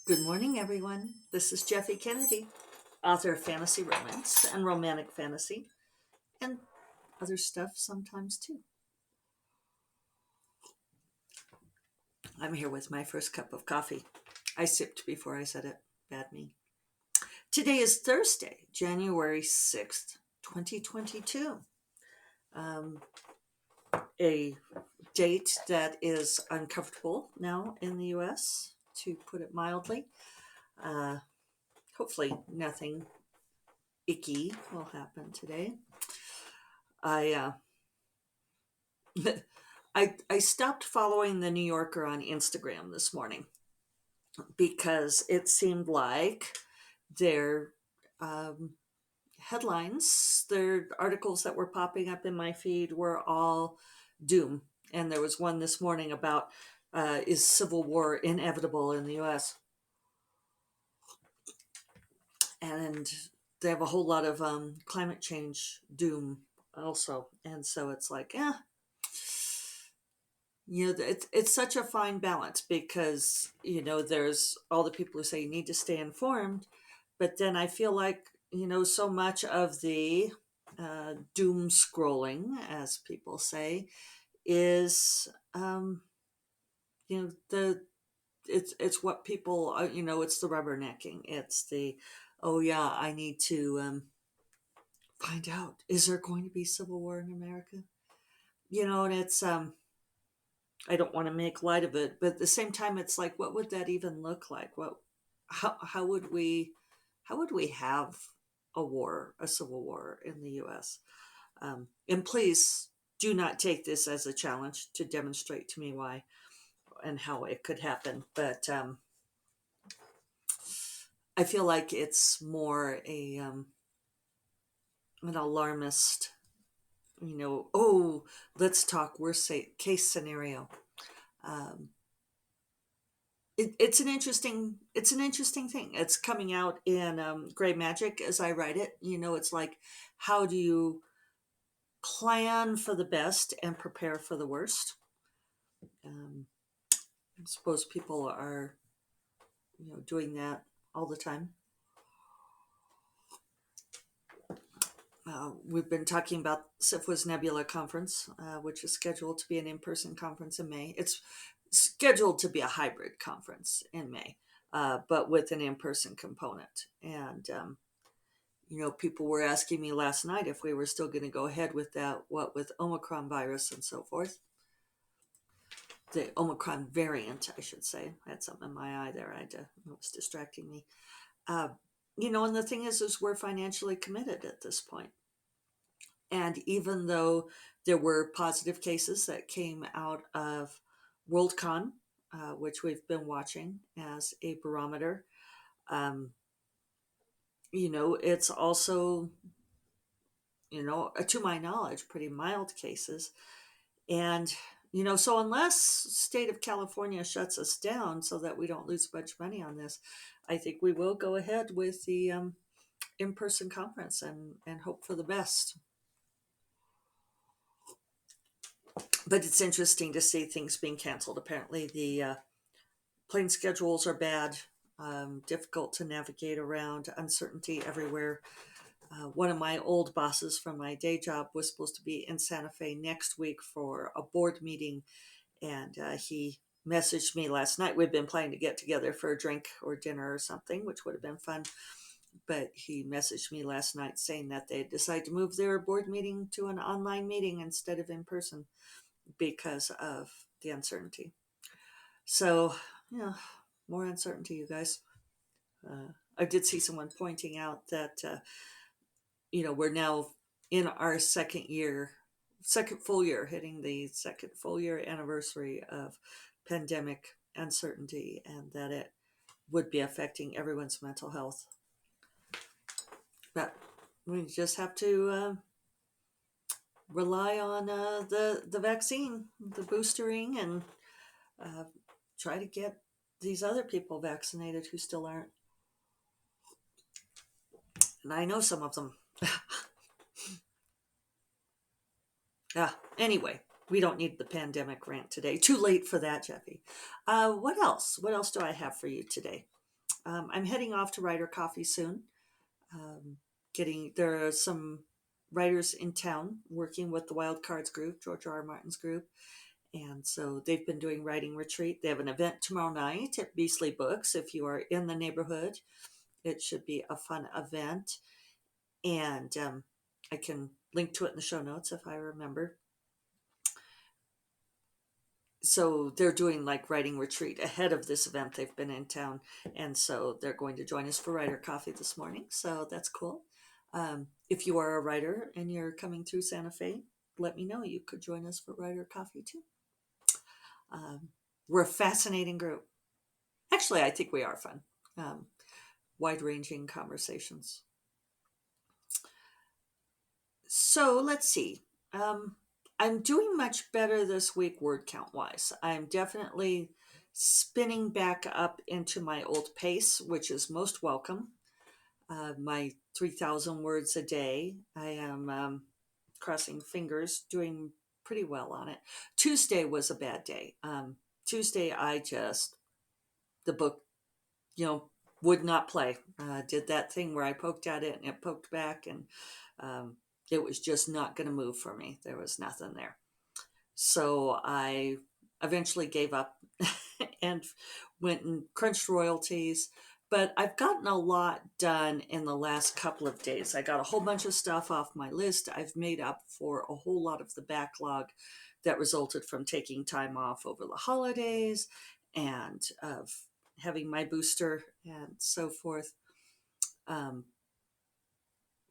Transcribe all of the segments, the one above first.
Good morning, everyone. This is Jeffy Kennedy, author of fantasy romance and romantic fantasy, and other stuff sometimes too. I'm here with my first cup of coffee. I sipped before I said it. Bad me. Today is Thursday, January 6th, 2022. Um, a date that is uncomfortable now in the US, to put it mildly. Uh, Hopefully, nothing icky will happen today. I I stopped following the New Yorker on Instagram this morning because it seemed like their um, headlines, their articles that were popping up in my feed were all doom. And there was one this morning about is civil war inevitable in the U.S. And they have a whole lot of climate change doom also. And so it's like, it's such a fine balance because there's all the people who say you need to stay informed, but then I feel like so much of the doom scrolling, as people say, is the it's what people it's the rubbernecking. It's the, oh yeah, I need to find out, is there going to be civil war in America, and it's I don't want to make light of it, but at the same time, it's like, what would that even look like? How would we have a civil war in the U.S.? And please do not take this as a challenge to demonstrate to me why and how it could happen. But I feel like it's more an alarmist, oh, let's talk worst case scenario. Um, it's an interesting thing. It's coming out in Gray Magic as I write it. It's like, how do you plan for the best and prepare for the worst? um, I suppose people are doing that all the time. We've been talking about SIFWA's Nebula Conference, which is scheduled to be an in-person conference in May. It's scheduled to be a hybrid conference in May, but with an in-person component. And, people were asking me last night if we were still going to go ahead with that, what with Omicron virus and so forth. The Omicron variant, I should say. I had something in my eye there. It was distracting me. Uh, and the thing is we're financially committed at this point. And even though there were positive cases that came out of WorldCon, which we've been watching as a barometer, um, it's also, to my knowledge, pretty mild cases. And, so unless state of California shuts us down so that we don't lose much money on this, I think we will go ahead with the in-person conference and hope for the best. But it's interesting to see things being canceled. Apparently, the plane schedules are bad, difficult to navigate around, uncertainty everywhere. One of my old bosses from my day job was supposed to be in Santa Fe next week for a board meeting, and he messaged me last night. We'd been planning to get together for a drink or dinner or something, which would have been fun. But he messaged me last night saying that they decided to move their board meeting to an online meeting instead of in person because of the uncertainty. So, more uncertainty, you guys. I did see someone pointing out that, we're now in our second full year, hitting the second full year anniversary of pandemic uncertainty, and that it would be affecting everyone's mental health. But we just have to rely on the vaccine, the boostering, and try to get these other people vaccinated who still aren't. And I know some of them. Anyway, we don't need the pandemic rant today. Too late for that, Jeffy. What else? What else do I have for you today? I'm heading off to writer coffee soon. Um, there are some writers in town working with the Wild Cards group, George R. R. Martin's group, and so they've been doing writing retreat. They have an event tomorrow night at Beasley Books. If you are in the neighborhood, it should be a fun event, and I can link to it in the show notes if I remember. So they're doing like writing retreat ahead of this event. They've been in town, and so they're going to join us for writer coffee this morning. So that's cool. If you are a writer and you're coming through Santa Fe, let me know. You could join us for writer coffee too. We're a fascinating group. Actually, I think we are fun. Wide-ranging conversations. So let's see. I'm doing much better this week word count wise. I'm definitely spinning back up into my old pace, which is most welcome. My 3,000 words a day. I am crossing fingers, doing pretty well on it. Tuesday was a bad day. Tuesday, the book, would not play. Did that thing where I poked at it and it poked back, and um, it was just not going to move for me. There was nothing there. So I eventually gave up and went and crunched royalties. But I've gotten a lot done in the last couple of days. I got a whole bunch of stuff off my list. I've made up for a whole lot of the backlog that resulted from taking time off over the holidays and of having my booster and so forth.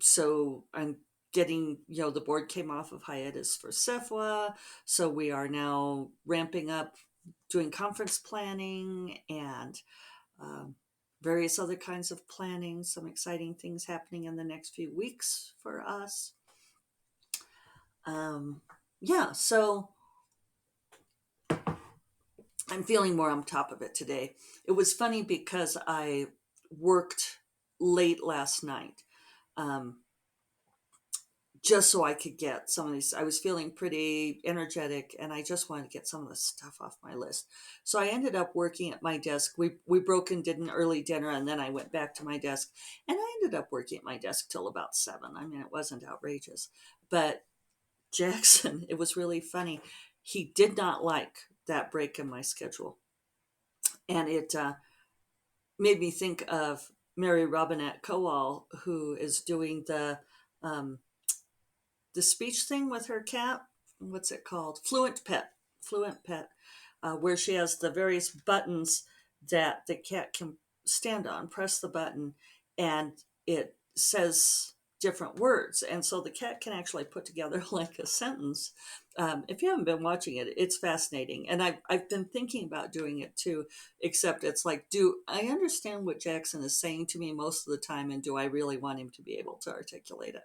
So I'm getting, the board came off of hiatus for SEFWA. So we are now ramping up doing conference planning and various other kinds of planning, some exciting things happening in the next few weeks for us. So I'm feeling more on top of it today. It was funny because I worked late last night. Just so I could get some of these. I was feeling pretty energetic and I just wanted to get some of the stuff off my list. So I ended up working at my desk. We broke and did an early dinner, and then I went back to my desk, and I ended up working at my desk till about 7. I mean, it wasn't outrageous. But Jackson, it was really funny. He did not like that break in my schedule. And it made me think of Mary Robinette Kowal, who is doing um, the speech thing with her cat. What's it called? Fluent Pet, where she has the various buttons that the cat can stand on. Press the button, and it says different words, and so the cat can actually put together like a sentence. If you haven't been watching it, it's fascinating, and I've been thinking about doing it too. Except it's like, do I understand what Jackson is saying to me most of the time, and do I really want him to be able to articulate it?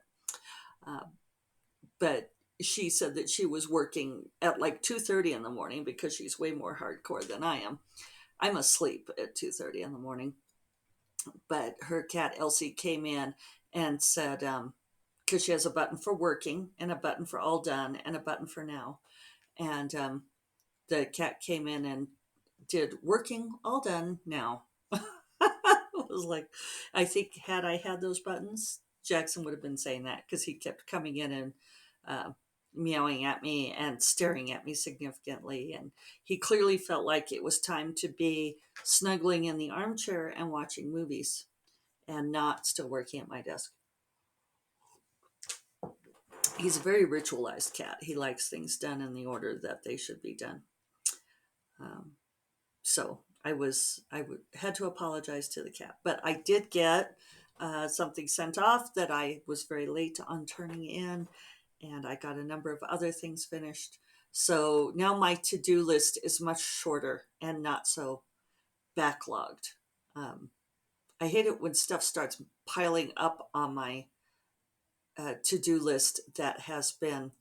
But she said that she was working at like 2:30 in the morning because she's way more hardcore than I am. I'm asleep at 2:30 in the morning. But her cat Elsie came in and said, because she has a button for working and a button for all done and a button for now. And the cat came in and did working, all done, now. I was like, I think had I had those buttons, Jackson would have been saying that, because he kept coming in and meowing at me and staring at me significantly. And he clearly felt like it was time to be snuggling in the armchair and watching movies and not still working at my desk. He's a very ritualized cat. He likes things done in the order that they should be done. So had to apologize to the cat, but I did get something sent off that I was very late on turning in, and I got a number of other things finished. So now my to-do list is much shorter and not so backlogged. I hate it when stuff starts piling up on my to-do list that has been,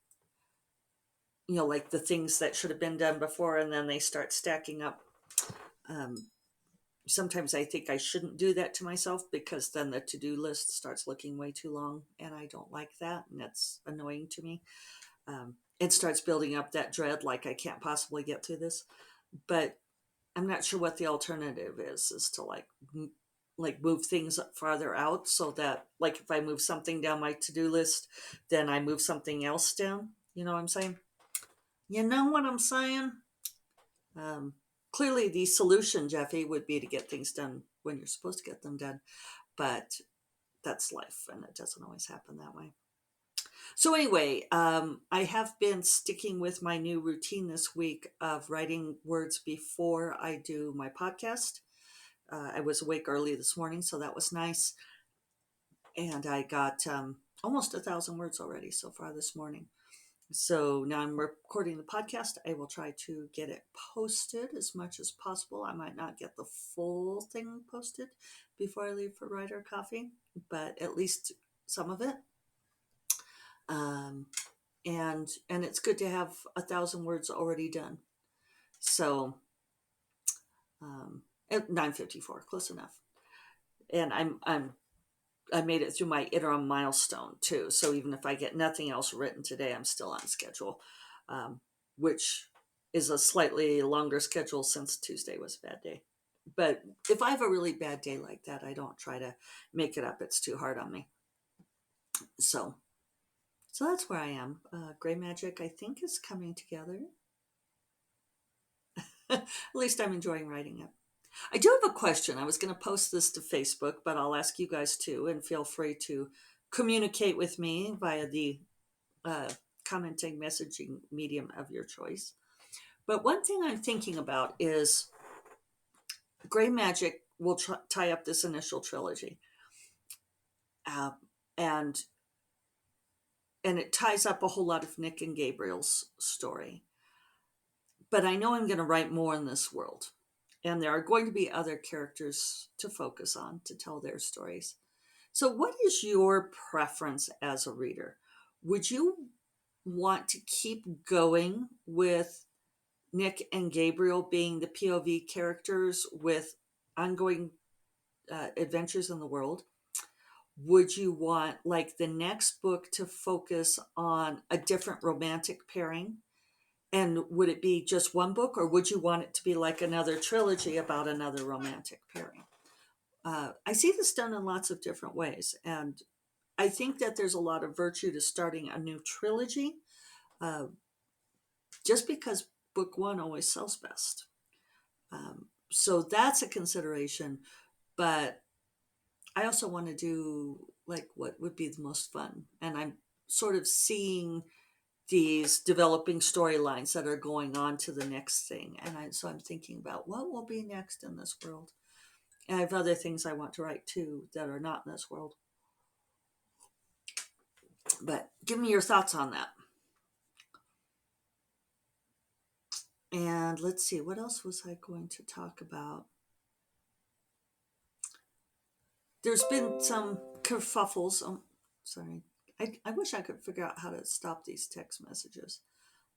like the things that should have been done before, and then they start stacking up. Sometimes I think I shouldn't do that to myself, because then the to-do list starts looking way too long, and I don't like that, and that's annoying to me. It starts building up that dread, like I can't possibly get through this. But I'm not sure what the alternative is to like like move things farther out, so that like if I move something down my to-do list, then I move something else down. You know what I'm saying? You know what I'm saying? Um, Clearly, the solution, Jeffy, would be to get things done when you're supposed to get them done, but that's life, and it doesn't always happen that way. So anyway, I have been sticking with my new routine this week of writing words before I do my podcast. I was awake early this morning, so that was nice, and I got almost 1,000 words already so far this morning. So now I'm recording the podcast. I will try to get it posted as much as possible. I might not get the full thing posted before I leave for Writer Coffee, but at least some of it. Um, and it's good to have 1,000 words already done. So at 9:54, close enough. And I made it through my interim milestone too. So even if I get nothing else written today, I'm still on schedule, which is a slightly longer schedule since Tuesday was a bad day. But if I have a really bad day like that, I don't try to make it up. It's too hard on me. So that's where I am. Gray Magic, I think, is coming together. At least I'm enjoying writing it. I do have a question. I was going to post this to Facebook, but I'll ask you guys too, and feel free to communicate with me via the commenting messaging medium of your choice. But one thing I'm thinking about is Gray Magic will tie up this initial trilogy, uh, and it ties up a whole lot of Nick and Gabriel's story. But I know I'm going to write more in this world, and there are going to be other characters to focus on to tell their stories. So, what is your preference as a reader? Would you want to keep going with Nick and Gabriel being the POV characters with ongoing adventures in the world? Would you want, like, the next book to focus on a different romantic pairing? And would it be just one book, or would you want it to be like another trilogy about another romantic pairing? I see this done in lots of different ways, and I think that there's a lot of virtue to starting a new trilogy, uh, just because book one always sells best. So that's a consideration, but I also want to do like what would be the most fun, and I'm sort of seeing these developing storylines that are going on to the next thing, and so I'm thinking about what will be next in this world. And I have other things I want to write too that are not in this world. But give me your thoughts on that. And let's see, what else was I going to talk about? There's been some kerfuffles. Oh, sorry. I wish I could figure out how to stop these text messages.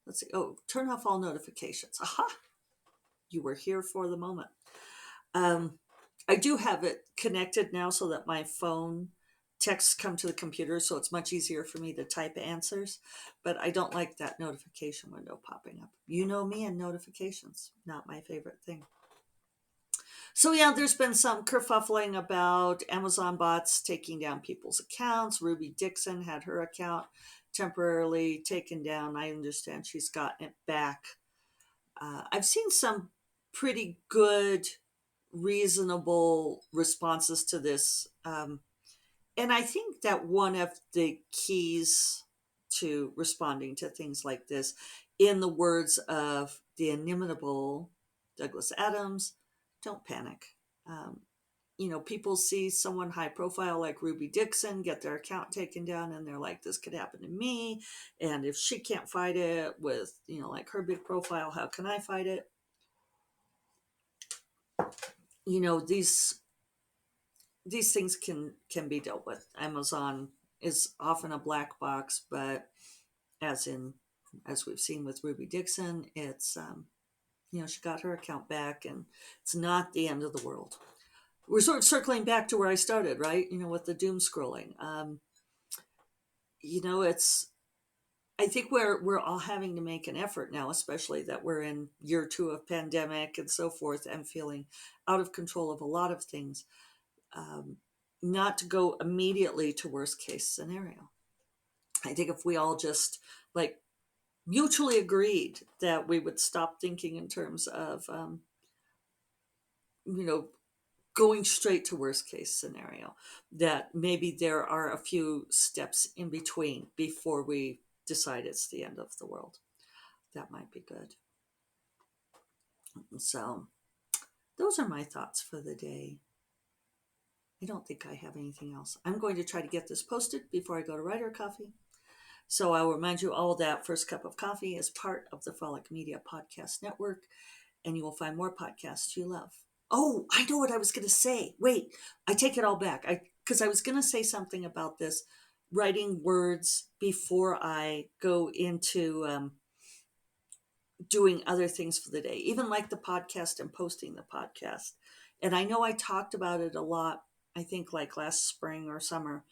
Let's see. Oh, turn off all notifications. Aha! You were here for the moment. I do have it connected now so that my phone texts come to the computer, so it's much easier for me to type answers, but I don't like that notification window popping up. You know me and notifications, not my favorite thing. So yeah, there's been some kerfuffling about Amazon bots taking down people's accounts. Ruby Dixon had her account temporarily taken down. I understand she's gotten it back. I've seen some pretty good, reasonable responses to this. And I think that one of the keys to responding to things like this, in the words of the inimitable Douglas Adams, don't panic. Um, people see someone high profile like Ruby Dixon get their account taken down, and they're like, this could happen to me. And if she can't fight it with, like her big profile, how can I fight it? These things can be dealt with. Amazon is often a black box, but as we've seen with Ruby Dixon, it's she got her account back, and it's not the end of the world. We're sort of circling back to where I started, right? With the doom scrolling. It's, I think we're all having to make an effort now, especially that we're in year 2 of pandemic and so forth, and feeling out of control of a lot of things. not to go immediately to worst case scenario. I think if we all just like mutually agreed that we would stop thinking in terms of, you know, going straight to worst case scenario, that maybe there are a few steps in between before we decide it's the end of the world. That might be good. So those are my thoughts for the day. I don't think I have anything else. I'm going to try to get this posted before I go to Writer Coffee. So I will remind you all that First Cup of Coffee is part of the Frolic Media Podcast Network, and you will find more podcasts you love. Oh, I know what I was going to say. Wait, I take it all back. Because I was going to say something about this, writing words before I go into doing other things for the day, even like the podcast and posting the podcast. And I know I talked about it a lot, I think like last spring or summer,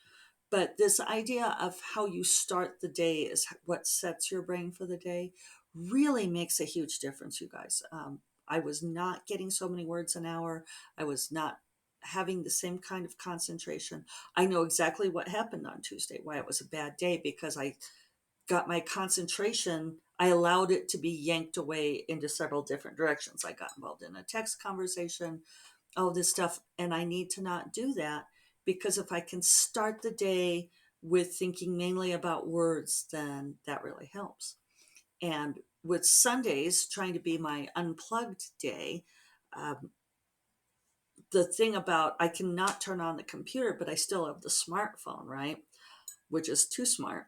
but this idea of how you start the day is what sets your brain for the day really makes a huge difference, you guys. I was not getting so many words an hour. I was not having the same kind of concentration. I know exactly what happened on Tuesday, why it was a bad day, because I got my concentration, I allowed it to be yanked away into several different directions. I got involved in a text conversation, all this stuff, and I need to not do that, because if I can start the day with thinking mainly about words, then that really helps. And with Sundays trying to be my unplugged day, um, the thing about I cannot turn on the computer, but I still have the smartphone, right? Which is too smart.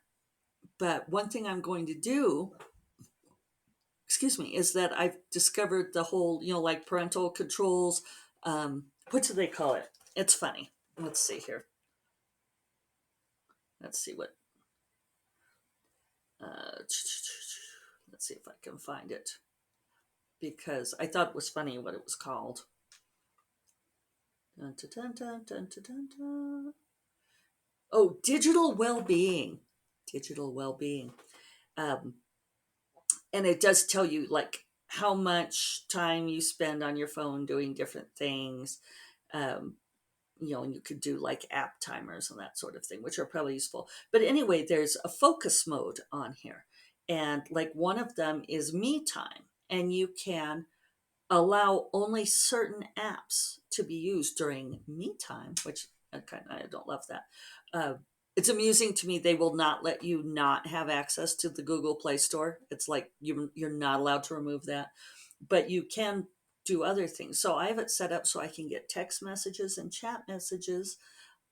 But one thing I'm going to do, excuse me, is that I've discovered the whole, like parental controls. What do they call it? It's funny. Let's see here. Let's see what. Let's see if I can find it, because I thought it was funny what it was called. Dun, dun, dun, dun, dun, dun, dun. Oh, digital well-being. Digital well-being. Um, and it does tell you like how much time you spend on your phone doing different things. Um, and you could do like app timers and that sort of thing, which are probably useful. But anyway, there's a focus mode on here. And like one of them is me time. And you can allow only certain apps to be used during me time, which I don't love that. It's amusing to me. They will not let you not have access to the Google Play Store. It's like you're not allowed to remove that, but you can do other things. So I have it set up so I can get text messages and chat messages,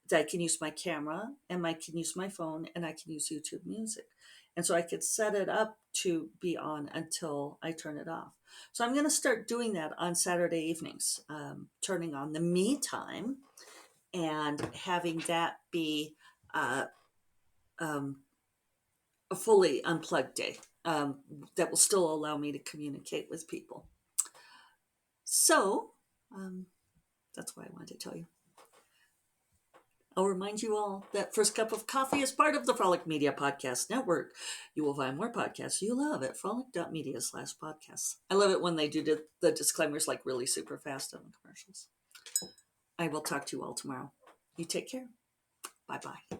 that I can use my camera, and I can use my phone, and I can use YouTube Music. And so I could set it up to be on until I turn it off. So I'm going to start doing that on Saturday evenings, turning on the me time and having that be uh, um, a fully unplugged day, that will still allow me to communicate with people. So that's what I wanted to tell you. I'll remind you all that First Cup of Coffee is part of the Frolic Media Podcast Network. You will find more podcasts you love at frolic.media/podcasts. I love it when they do the disclaimers like really super fast on the commercials. I will talk to you all tomorrow. You take care. Bye-bye.